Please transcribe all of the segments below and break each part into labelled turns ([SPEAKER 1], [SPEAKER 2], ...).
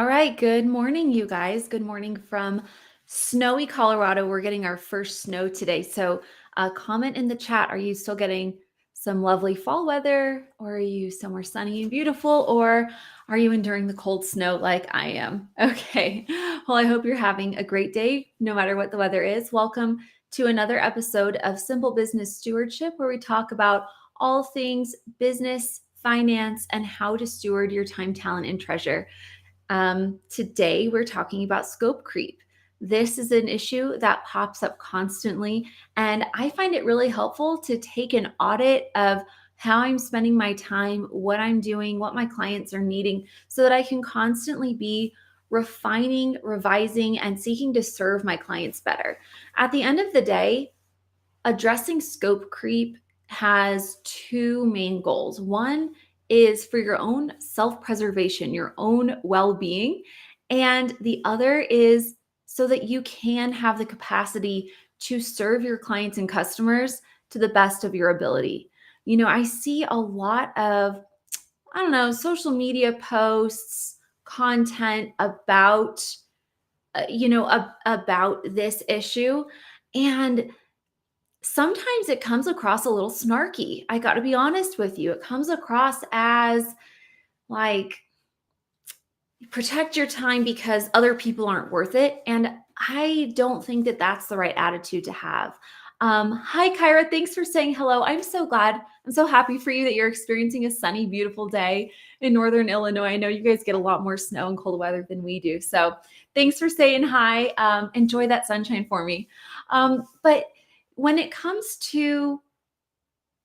[SPEAKER 1] All right, good morning, you guys. Good morning from snowy Colorado. We're getting our first snow today. So, comment in the chat. Are you still getting some lovely fall weather, or are you somewhere sunny and beautiful, or are you enduring the cold snow like I am? Okay. Well, I hope you're having a great day, no matter what the weather is. Welcome to another episode of Simple Business Stewardship, where we talk about all things business, finance, and how to steward your time, talent, and treasure. Today, we're talking about scope creep. This is an issue that pops up constantly, and I find it really helpful to take an audit of how I'm spending my time, what I'm doing, what my clients are needing, so that I can constantly be refining, revising, and seeking to serve my clients better. At the end of the day, addressing scope creep has two main goals. One is for your own self-preservation, your own well-being, and the other is so that you can have the capacity to serve your clients and customers to the best of your ability. I see a lot of, I don't know, social media posts, content about this issue, and sometimes it comes across a little snarky. I got to be honest with you. It comes across as like, protect your time because other people aren't worth it. And I don't think that that's the right attitude to have. Hi, Kyra. Thanks for saying hello. I'm so glad. I'm so happy for you that you're experiencing a sunny, beautiful day in Northern Illinois. I know you guys get a lot more snow and cold weather than we do. So thanks for saying hi. Enjoy that sunshine for me. But when it comes to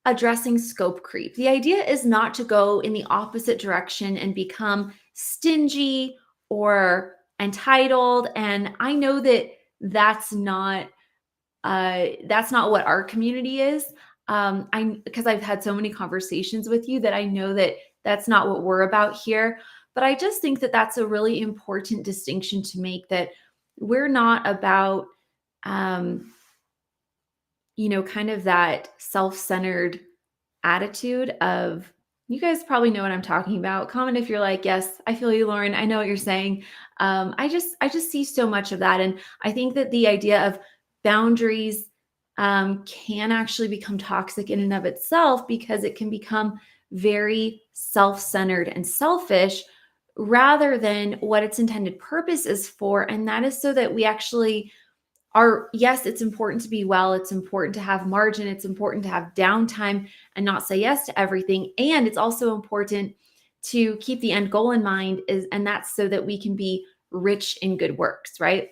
[SPEAKER 1] addressing scope creep, the idea is not to go in the opposite direction and become stingy or entitled. And I know that that's not what our community is. Because I've had so many conversations with you that I know that that's not what we're about here. But I just think that that's a really important distinction to make, that we're not about kind of that self-centered attitude of, you guys probably know what I'm talking about. Comment if you're like, yes, I feel you, Lauren. I know what you're saying. I just see so much of that. And I think that the idea of boundaries can actually become toxic in and of itself, because it can become very self-centered and selfish rather than what its intended purpose is for. And that is so that we actually yes, it's important to be well, it's important to have margin, it's important to have downtime and not say yes to everything. And it's also important to keep the end goal in mind, and that's so that we can be rich in good works, right?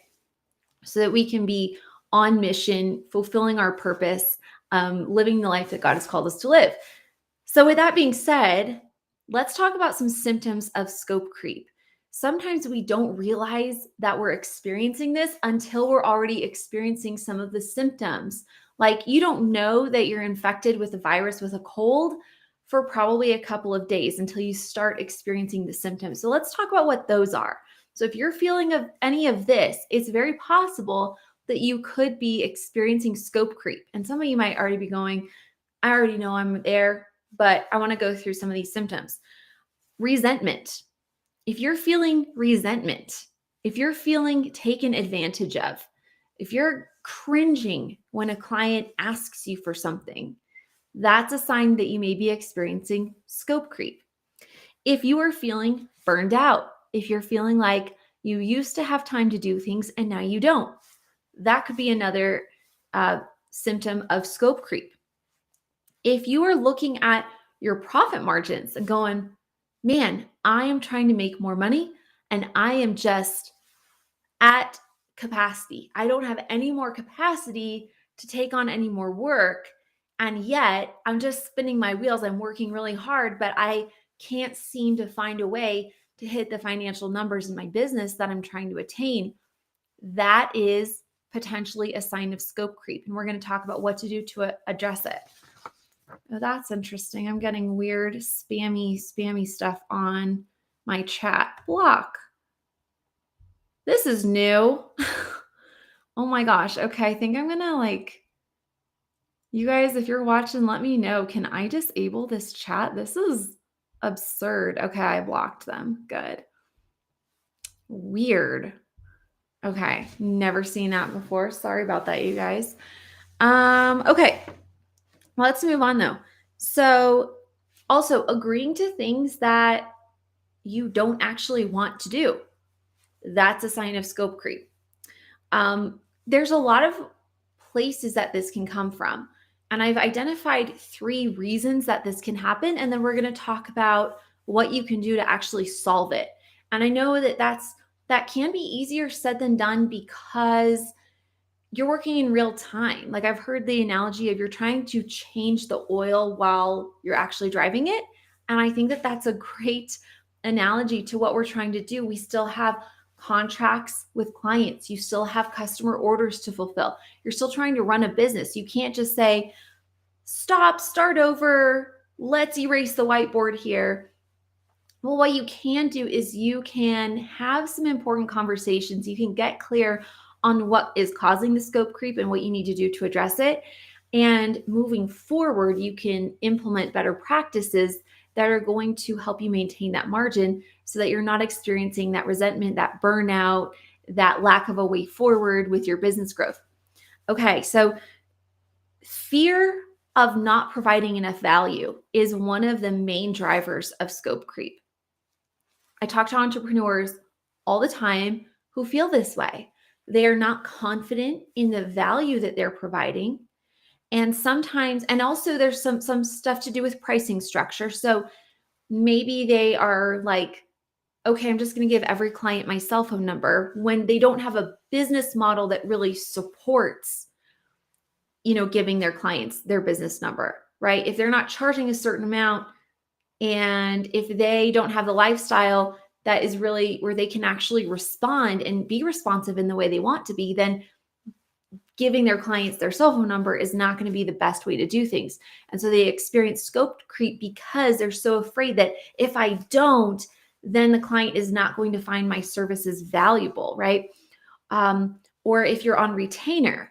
[SPEAKER 1] So that we can be on mission, fulfilling our purpose, living the life that God has called us to live. So with that being said, let's talk about some symptoms of scope creep. Sometimes we don't realize that we're experiencing this until we're already experiencing some of the symptoms. Like, you don't know that you're infected with a virus with a cold for probably a couple of days until you start experiencing the symptoms. So let's talk about what those are. So if you're feeling of any of this, it's very possible that you could be experiencing scope creep. And some of you might already be going, I already know I'm there, but I want to go through some of these symptoms. Resentment. If you're feeling resentment, if you're feeling taken advantage of, if you're cringing when a client asks you for something, that's a sign that you may be experiencing scope creep. If you are feeling burned out, if you're feeling like you used to have time to do things and now you don't, that could be another symptom of scope creep. If you are looking at your profit margins and going, man, I am trying to make more money and I am just at capacity. I don't have any more capacity to take on any more work. And yet I'm just spinning my wheels. I'm working really hard, but I can't seem to find a way to hit the financial numbers in my business that I'm trying to attain. That is potentially a sign of scope creep. And we're going to talk about what to do to address it. Oh, that's interesting. I'm getting weird spammy stuff on my chat. Block. This is new. Oh my gosh. Okay, I think I'm gonna you guys, if you're watching, let me know. Can I disable this chat? This is absurd. Okay, I blocked them. Good. Weird. Okay. Never seen that before. Sorry about that, you guys. Okay. Let's move on though. So, also agreeing to things that you don't actually want to do. That's a sign of scope creep. There's a lot of places that this can come from. And I've identified 3 reasons that this can happen. And then we're going to talk about what you can do to actually solve it. And I know that that can be easier said than done because you're working in real time. Like I've heard the analogy of you're trying to change the oil while you're actually driving it. And I think that that's a great analogy to what we're trying to do. We still have contracts with clients, you still have customer orders to fulfill. You're still trying to run a business. You can't just say, stop, start over, let's erase the whiteboard here. Well, what you can do is you can have some important conversations. You can get clear on what is causing the scope creep and what you need to do to address it. And moving forward, you can implement better practices that are going to help you maintain that margin so that you're not experiencing that resentment, that burnout, that lack of a way forward with your business growth. Okay, so fear of not providing enough value is one of the main drivers of scope creep. I talk to entrepreneurs all the time who feel this way. They are not confident in the value that they're providing. And sometimes, and also there's some stuff to do with pricing structure. So maybe they are like, okay, I'm just going to give every client my cell phone number when they don't have a business model that really supports, giving their clients their business number, right? If they're not charging a certain amount, and if they don't have the lifestyle that is really where they can actually respond and be responsive in the way they want to be, then giving their clients their cell phone number is not going to be the best way to do things. And so they experience scope creep because they're so afraid that if I don't, then the client is not going to find my services valuable, right? Or if you're on retainer,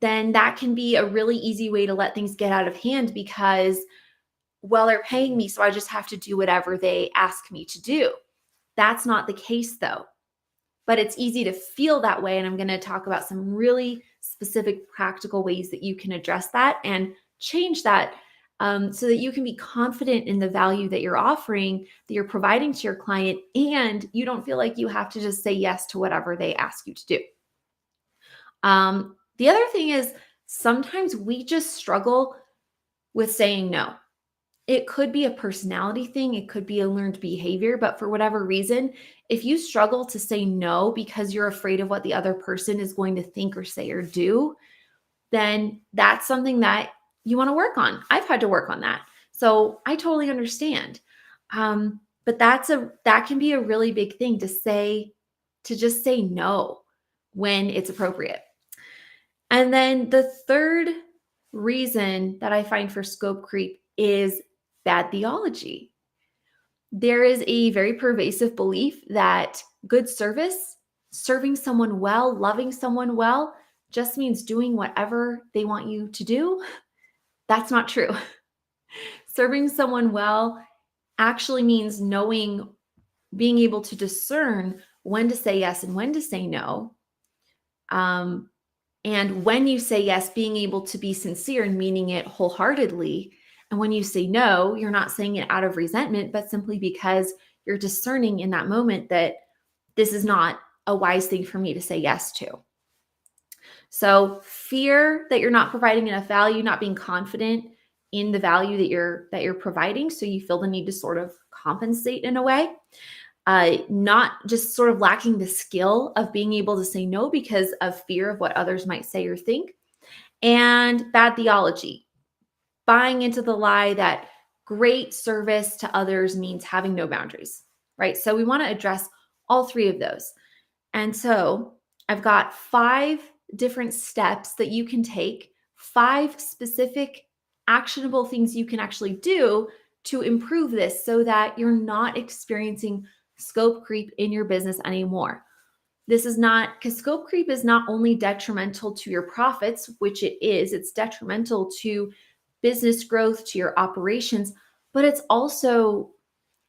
[SPEAKER 1] then that can be a really easy way to let things get out of hand because, well, they're paying me, so I just have to do whatever they ask me to do. That's not the case though, but it's easy to feel that way. And I'm going to talk about some really specific practical ways that you can address that and change that so that you can be confident in the value that you're offering, that you're providing to your client, and you don't feel like you have to just say yes to whatever they ask you to do. The other thing is sometimes we just struggle with saying no. It could be a personality thing. It could be a learned behavior, but for whatever reason, if you struggle to say no because you're afraid of what the other person is going to think or say or do, then that's something that you want to work on. I've had to work on that. So I totally understand. But that can be a really big thing to just say no when it's appropriate. And then the third reason that I find for scope creep is bad theology. There is a very pervasive belief that good service, serving someone well, loving someone well, just means doing whatever they want you to do. That's not true. Serving someone well actually means being able to discern when to say yes and when to say no. And when you say yes, being able to be sincere and meaning it wholeheartedly. And when you say no, you're not saying it out of resentment, but simply because you're discerning in that moment that this is not a wise thing for me to say yes to. So fear that you're not providing enough value, not being confident in the value that you're providing, so you feel the need to sort of compensate in a way. Not just sort of lacking the skill of being able to say no because of fear of what others might say or think, and bad theology, buying into the lie that great service to others means having no boundaries, right? So we want to address all 3 of those. And so I've got 5 different steps that you can take, 5 specific actionable things you can actually do to improve this so that you're not experiencing scope creep in your business anymore. This is not, because scope creep is not only detrimental to your profits, which it is, it's detrimental to business growth, to your operations, but it's also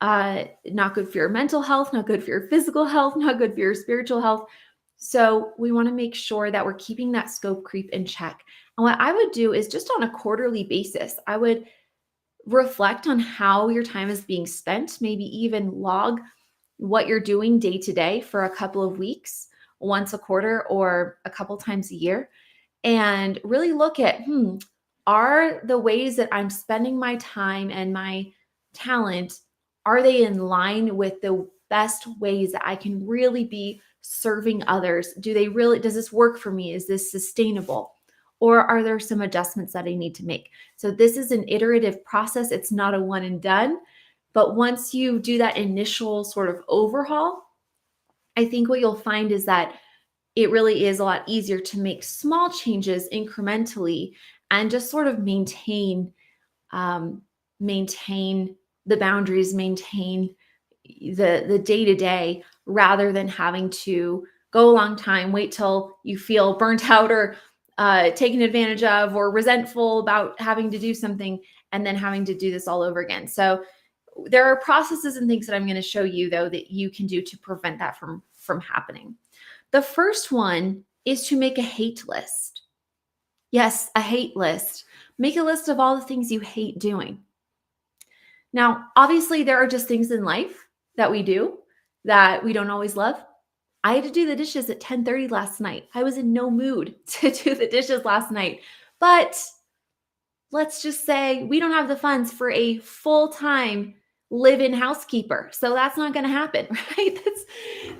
[SPEAKER 1] not good for your mental health, not good for your physical health, not good for your spiritual health. So we want to make sure that we're keeping that scope creep in check. And what I would do is just on a quarterly basis, I would reflect on how your time is being spent, maybe even log what you're doing day to day for a couple of weeks, once a quarter or a couple times a year, and really look at are the ways that I'm spending my time and my talent, are they in line with the best ways that I can really be serving others? Does this work for me? Is this sustainable? Or are there some adjustments that I need to make? So this is an iterative process. It's not a one and done. But once you do that initial sort of overhaul, I think what you'll find is that it really is a lot easier to make small changes incrementally and just sort of maintain the boundaries, maintain the day to day, rather than having to go a long time, wait till you feel burnt out or taken advantage of or resentful about having to do something, and then having to do this all over again. So there are processes and things that I'm going to show you, though, that you can do to prevent that from happening. The first one is to make a hate list. Yes, a hate list. Make a list of all the things you hate doing. Now, obviously, there are just things in life that we do that we don't always love. I had to do the dishes at 10:30 last night. I was in no mood to do the dishes last night. But let's just say we don't have the funds for a full-time live-in housekeeper. So that's not going to happen, right?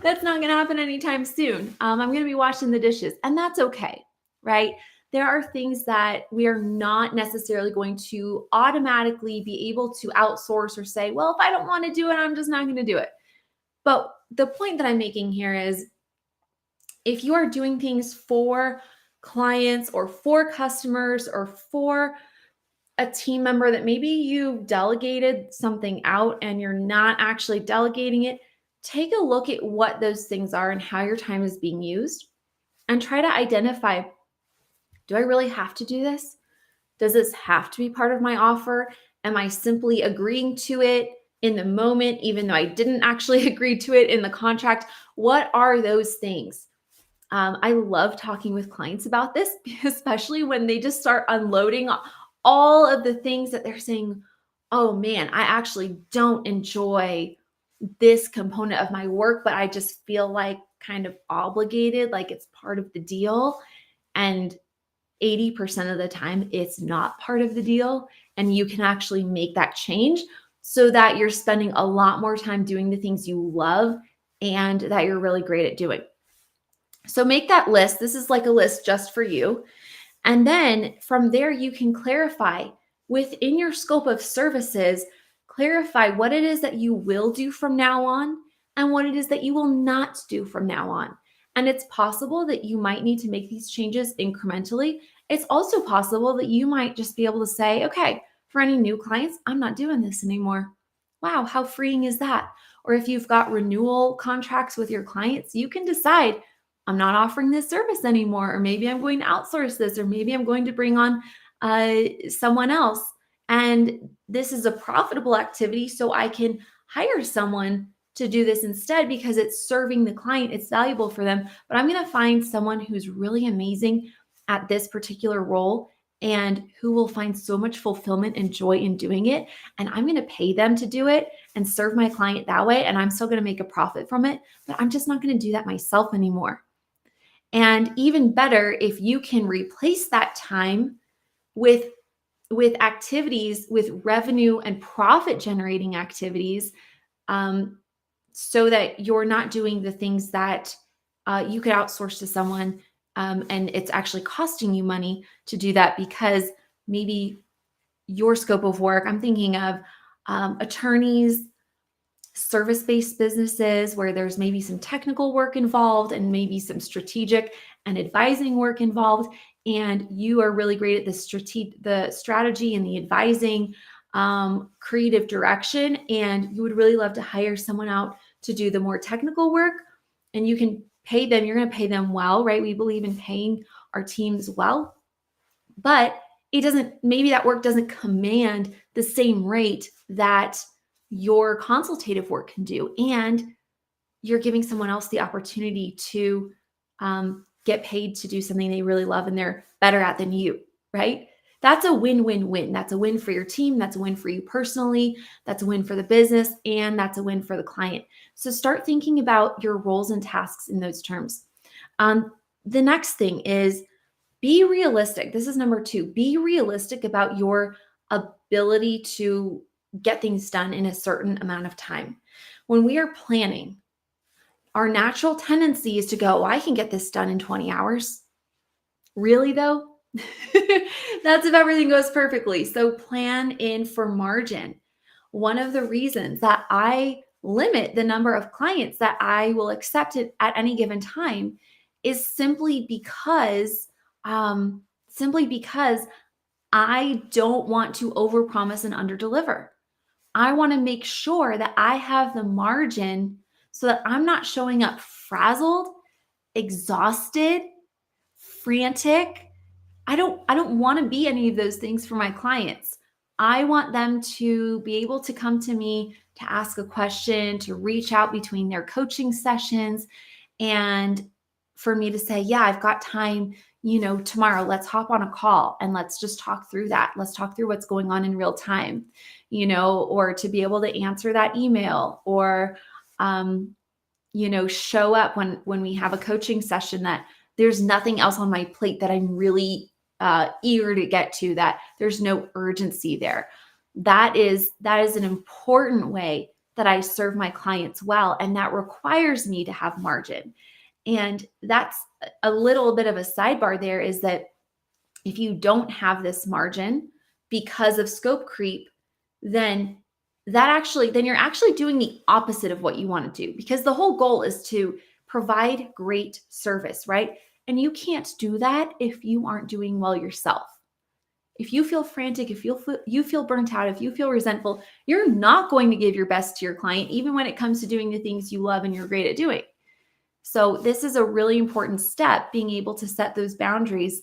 [SPEAKER 1] That's not going to happen anytime soon. I'm going to be washing the dishes, and that's okay, right? There are things that we are not necessarily going to automatically be able to outsource or say, well, if I don't want to do it, I'm just not going to do it. But the point that I'm making here is, if you are doing things for clients or for customers or for a team member that maybe you delegated something out and you're not actually delegating it, take a look at what those things are and how your time is being used, and try to identify, do I really have to do this? Does this have to be part of my offer? Am I simply agreeing to it in the moment, even though I didn't actually agree to it in the contract? What are those things? I love talking with clients about this, especially when they just start unloading all of the things that they're saying, oh man, I actually don't enjoy this component of my work, but I just feel like kind of obligated, like it's part of the deal. And 80% of the time, it's not part of the deal. And you can actually make that change so that you're spending a lot more time doing the things you love and that you're really great at doing. So make that list. This is like a list just for you. And then from there, you can clarify within your scope of services, clarify what it is that you will do from now on and what it is that you will not do from now on. And it's possible that you might need to make these changes incrementally. It's also possible that you might just be able to say, okay, for any new clients, I'm not doing this anymore. Wow, how freeing is that? Or if you've got renewal contracts with your clients, you can decide, I'm not offering this service anymore, or maybe I'm going to outsource this, or maybe I'm going to bring on someone else. And this is a profitable activity, so I can hire someone to do this instead because it's serving the client, it's valuable for them. But I'm going to find someone who's really amazing at this particular role and who will find so much fulfillment and joy in doing it. And I'm going to pay them to do it and serve my client that way. And I'm still going to make a profit from it, but I'm just not going to do that myself anymore. And even better, if you can replace that time with activities, with revenue and profit generating activities, so that you're not doing the things that you could outsource to someone, and it's actually costing you money to do that because maybe your scope of work, I'm thinking of attorneys, service-based businesses where there's maybe some technical work involved and maybe some strategic and advising work involved, and you are really great at the strategy and the advising, creative direction, and you would really love to hire someone out to do the more technical work, and you can pay them. You're going to pay them well, right? We believe in paying our teams well, but maybe that work doesn't command the same rate that your consultative work can do. And you're giving someone else the opportunity to get paid to do something they really love and they're better at than you, right? That's a win-win-win. That's a win for your team. That's a win for you personally. That's a win for the business. And that's a win for the client. So start thinking about your roles and tasks in those terms. The next thing is be realistic. This is number 2. Be realistic about your ability to get things done in a certain amount of time. When we are planning, our natural tendency is to go, I can get this done in 20 hours. Really, though? That's if everything goes perfectly. So plan in for margin. One of the reasons that I limit the number of clients that I will accept at any given time is simply because I don't want to overpromise and underdeliver. I want to make sure that I have the margin so that I'm not showing up frazzled, exhausted, frantic. I don't want to be any of those things for my clients. I want them to be able to come to me to ask a question, to reach out between their coaching sessions, and for me to say, yeah, I've got time, tomorrow, let's hop on a call and let's just talk through that. Let's talk through what's going on in real time, or to be able to answer that email, or, show up when we have a coaching session, that there's nothing else on my plate that I'm really eager to get to, that there's no urgency there. That is an important way that I serve my clients well. And that requires me to have margin. And that's a little bit of a sidebar there, is that if you don't have this margin because of scope creep, then you're actually doing the opposite of what you want to do, because the whole goal is to provide great service, right? And you can't do that if you aren't doing well yourself. If you feel frantic, if you feel burnt out, if you feel resentful, you're not going to give your best to your client, even when it comes to doing the things you love and you're great at doing. So this is a really important step, being able to set those boundaries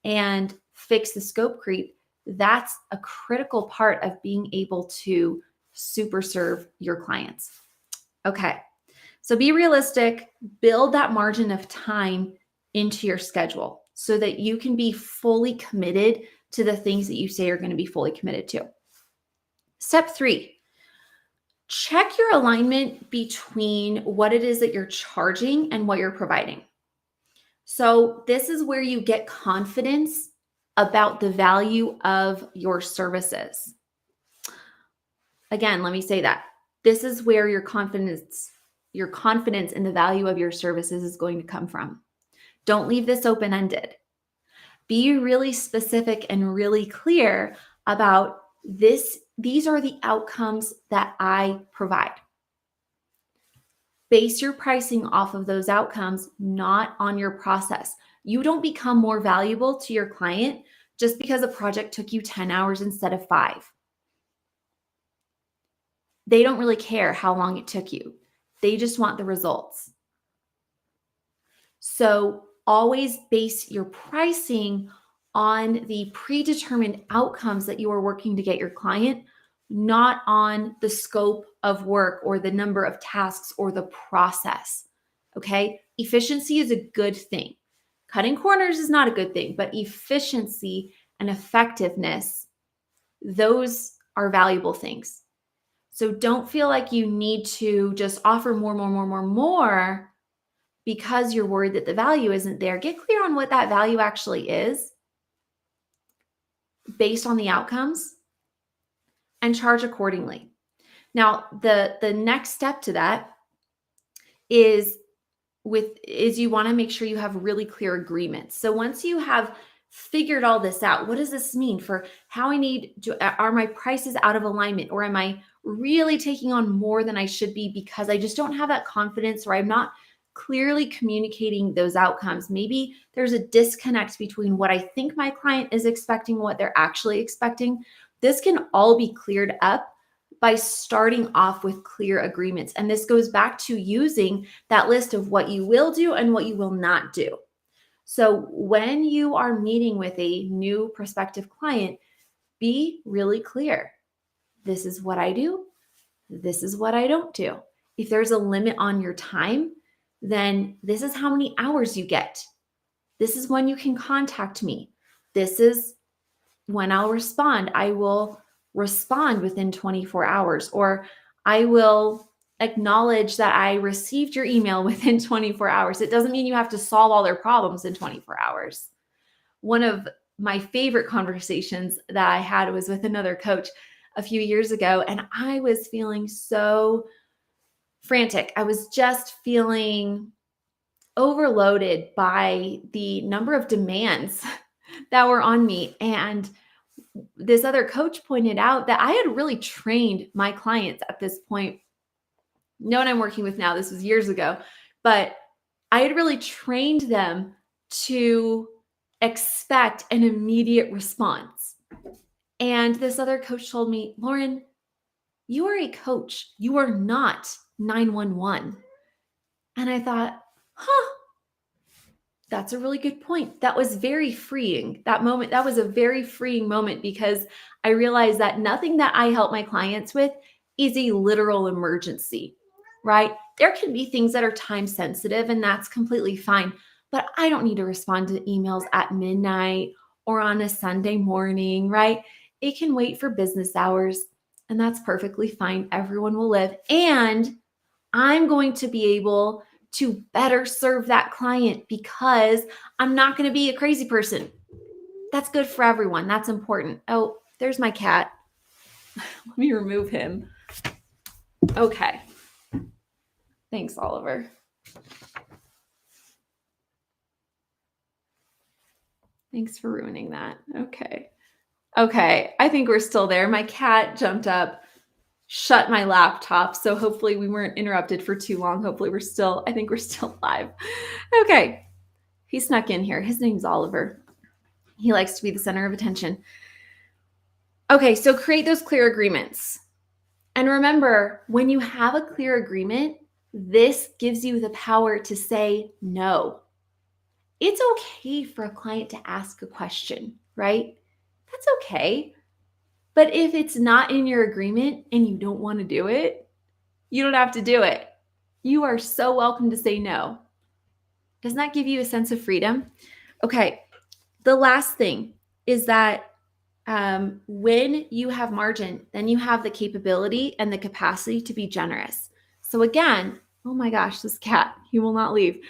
[SPEAKER 1] and fix the scope creep. That's a critical part of being able to super serve your clients. Okay, so be realistic, build that margin of time into your schedule so that you can be fully committed to the things that you say you're going to be fully committed to. Step 3, check your alignment between what it is that you're charging and what you're providing. So this is where you get confidence about the value of your services. Again, let me say that. This is where your confidence in the value of your services is going to come from. Don't leave this open-ended. Be really specific and really clear about this. These are the outcomes that I provide. Base your pricing off of those outcomes, not on your process. You don't become more valuable to your client just because a project took you 10 hours instead of 5. They don't really care how long it took you. They just want the results. So always base your pricing on the predetermined outcomes that you are working to get your client, not on the scope of work or the number of tasks or the process. Okay? Efficiency is a good thing. Cutting corners is not a good thing, but efficiency and effectiveness, those are valuable things. So don't feel like you need to just offer more because you're worried that the value isn't there. Get clear on what that value actually is based on the outcomes and charge accordingly. Now, the next step to that is you want to make sure you have really clear agreements. So once you have figured all this out, what does this mean for how are my prices out of alignment, or am I really taking on more than I should be because I just don't have that confidence, or I'm not clearly communicating those outcomes? Maybe there's a disconnect between what I think my client is expecting and what they're actually expecting. This can all be cleared up by starting off with clear agreements. And this goes back to using that list of what you will do and what you will not do. So when you are meeting with a new prospective client, be really clear. This is what I do. this is what I don't do. If there's a limit on your time, then this is how many hours you get. This is when you can contact me. This is when I'll respond. I will respond within 24 hours, or I will acknowledge that I received your email within 24 hours. It doesn't mean you have to solve all their problems in 24 hours. One of my favorite conversations that I had was with another coach a few years ago, and I was feeling so frantic. I was just feeling overloaded by the number of demands that were on me. And this other coach pointed out that I had really trained my clients at this point. No one I'm working with now, this was years ago, but I had really trained them to expect an immediate response. And this other coach told me, Lauren, you are a coach. You are not 911. And I thought, that's a really good point. That was very freeing. That moment, that was a very freeing moment, because I realized that nothing that I help my clients with is a literal emergency, right? There can be things that are time sensitive, and that's completely fine. But I don't need to respond to emails at midnight or on a Sunday morning, right? It can wait for business hours, and that's perfectly fine. Everyone will live. And I'm going to be able to better serve that client because I'm not going to be a crazy person. That's good for everyone. That's important. Oh, there's my cat. Let me remove him. Okay. Thanks, Oliver. Thanks for ruining that. Okay. Okay. I think we're still there. My cat jumped up, shut my laptop. So hopefully we weren't interrupted for too long. Hopefully I think we're still live. Okay. He snuck in here. His name's Oliver. He likes to be the center of attention. Okay, so create those clear agreements. And remember, when you have a clear agreement, this gives you the power to say no. It's okay for a client to ask a question, right? That's okay. But if it's not in your agreement and you don't want to do it, you don't have to do it. You are so welcome to say no. Doesn't that give you a sense of freedom? Okay, the last thing is that when you have margin, then you have the capability and the capacity to be generous. So again, oh my gosh, this cat, he will not leave.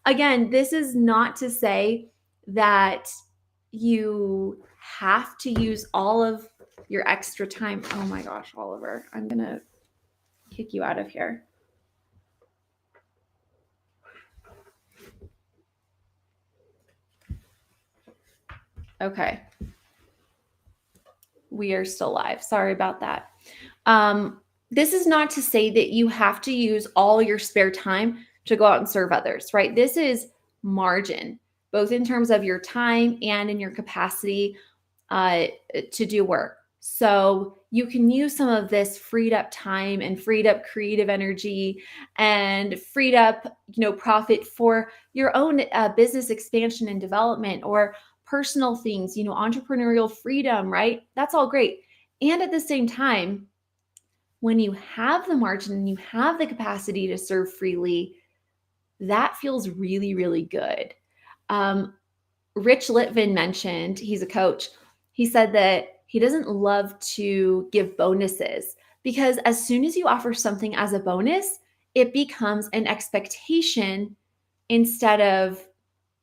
[SPEAKER 1] Again, this is not to say that you have to use all of your extra time. Oh my gosh, Oliver, I'm going to kick you out of here. Okay. We are still live. Sorry about that. This is not to say that you have to use all your spare time to go out and serve others, right? This is margin, both in terms of your time and in your capacity to do work. So you can use some of this freed up time and freed up creative energy and freed up, profit for your own business expansion and development, or personal things, entrepreneurial freedom, right? That's all great. And at the same time, when you have the margin and you have the capacity to serve freely, that feels really, really good. Rich Litvin mentioned, he's a coach, he said that he doesn't love to give bonuses because as soon as you offer something as a bonus, it becomes an expectation instead of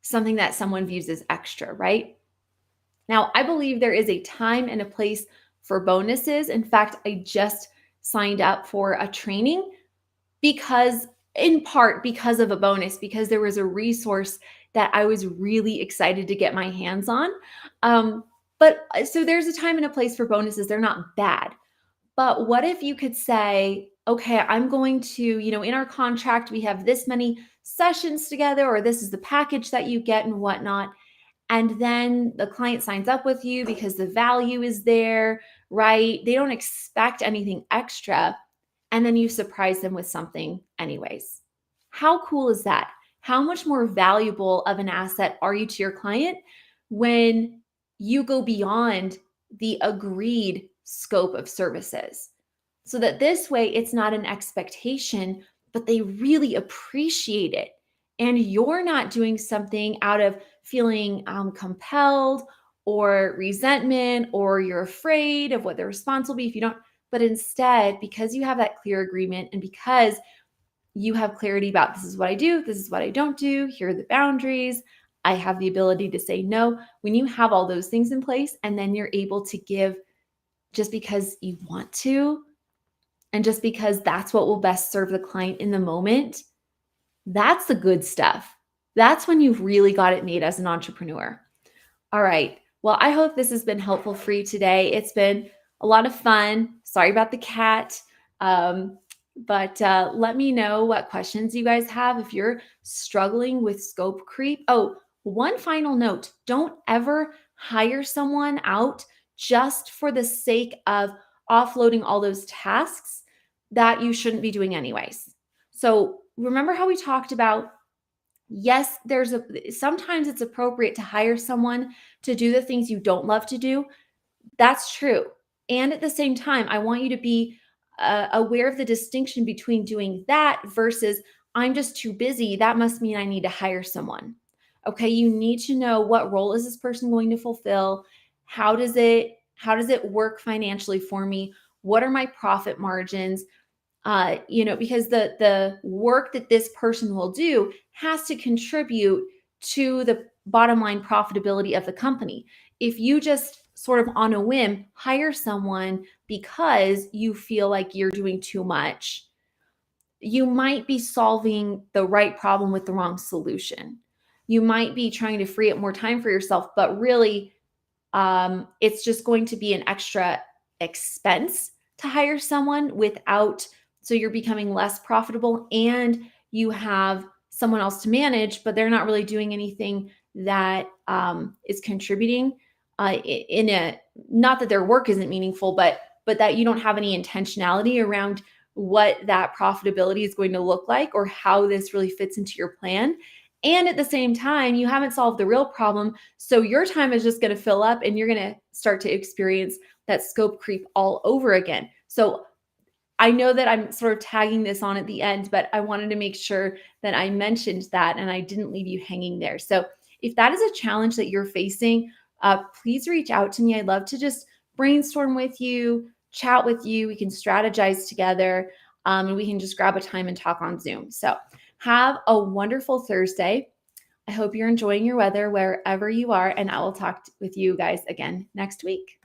[SPEAKER 1] something that someone views as extra, right? Now, I believe there is a time and a place for bonuses. In fact, I just signed up for a training in part because of a bonus, because there was a resource that I was really excited to get my hands on. But so there's a time and a place for bonuses. They're not bad. But what if you could say, okay, I'm going to, in our contract, we have this many sessions together, or this is the package that you get and whatnot. And then the client signs up with you because the value is there, right? They don't expect anything extra. And then you surprise them with something anyways. How cool is that? How much more valuable of an asset are you to your client when you go beyond the agreed scope of services? so that this way it's not an expectation, but they really appreciate it. And you're not doing something out of feeling compelled or resentment, or you're afraid of what the response will be if you don't, but instead, because you have that clear agreement and because you have clarity about this is what I do, this is what I don't do, here are the boundaries, I have the ability to say no. When you have all those things in place and then you're able to give just because you want to, and just because that's what will best serve the client in the moment, that's the good stuff. That's when you've really got it made as an entrepreneur. All right. Well, I hope this has been helpful for you today. It's been a lot of fun. Sorry about the cat. But let me know what questions you guys have if you're struggling with scope creep. Oh, one final note, don't ever hire someone out just for the sake of offloading all those tasks that you shouldn't be doing anyways. So remember how we talked about, yes, sometimes it's appropriate to hire someone to do the things you don't love to do. That's true. And at the same time, I want you to be aware of the distinction between doing that versus I'm just too busy. That must mean I need to hire someone. Okay, you need to know what role is this person going to fulfill? How does it work financially for me? What are my profit margins? Because the work that this person will do has to contribute to the bottom line profitability of the company. If you just sort of on a whim hire someone because you feel like you're doing too much, you might be solving the right problem with the wrong solution. You might be trying to free up more time for yourself, but really it's just going to be an extra expense to hire someone so you're becoming less profitable and you have someone else to manage, but they're not really doing anything that is contributing not that their work isn't meaningful, but that you don't have any intentionality around what that profitability is going to look like or how this really fits into your plan. And at the same time, you haven't solved the real problem. So your time is just going to fill up and you're going to start to experience that scope creep all over again. So I know that I'm sort of tagging this on at the end, but I wanted to make sure that I mentioned that and I didn't leave you hanging there. So if that is a challenge that you're facing, please reach out to me. I'd love to just brainstorm with you, chat with you. We can strategize together, and we can just grab a time and talk on Zoom. So have a wonderful Thursday. I hope you're enjoying your weather wherever you are, and I will talk with you guys again next week.